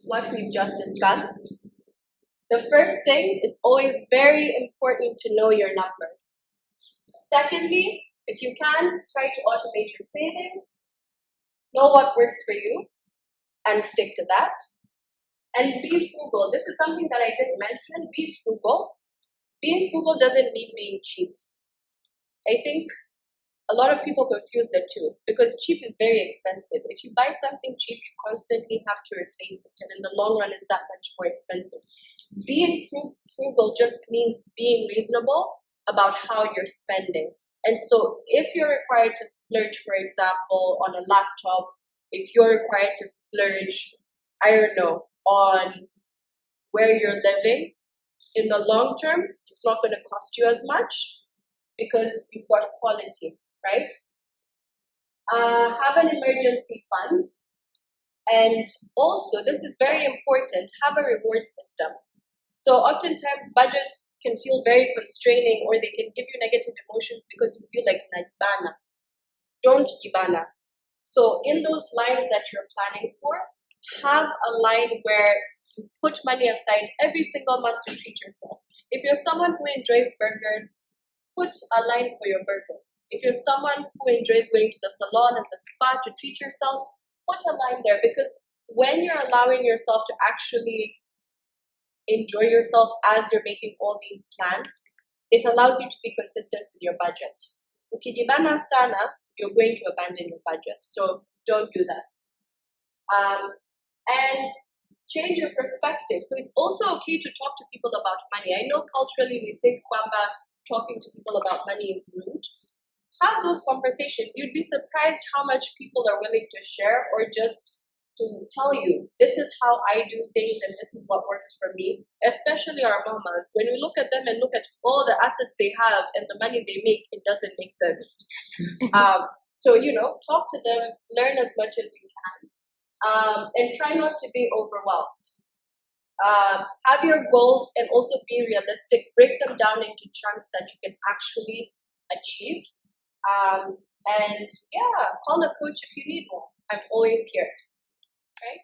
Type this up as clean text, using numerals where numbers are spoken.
what we've just discussed. The first thing, it's always very important to know your numbers. Secondly, if you can, try to automate your savings, know what works for you, and stick to that. And be frugal. This is something that I didn't mention. Be frugal. Being frugal doesn't mean being cheap. I think a lot of people confuse the two because cheap is very expensive. If you buy something cheap, you constantly have to replace it, and in the long run, it's that much more expensive. Being frugal just means being reasonable about how you're spending. And so, if you're required to splurge, for example, on a laptop, if you're required to splurge, I don't know, on where you're living, in the long term, it's not going to cost you as much because you've got quality, right? Have an emergency fund. And also, this is very important, have a reward system. So oftentimes budgets can feel very constraining or they can give you negative emotions because you feel like najibana. Don't jibana. So in those lines that you're planning for, have a line where you put money aside every single month to treat yourself. If you're someone who enjoys burgers, put a line for your burgers. If you're someone who enjoys going to the salon and the spa to treat yourself, put a line there, because when you're allowing yourself to actually enjoy yourself as you're making all these plans, it allows you to be consistent with your budget. Ukijibana sana, you're going to abandon your budget. So don't do that. And change your perspective. So it's also okay to talk to people about money. I know culturally we think kwamba talking to people about money is rude. Have those conversations. You'd be surprised how much people are willing to share or just to tell you, this is how I do things and this is what works for me. Especially our mamas. When we look at them and look at all the assets they have and the money they make, it doesn't make sense. So, talk to them, learn as much as you can. And try not to be overwhelmed. Have your goals and also be realistic. Break them down into chunks that you can actually achieve. And call a coach if you need one. I'm always here. Right?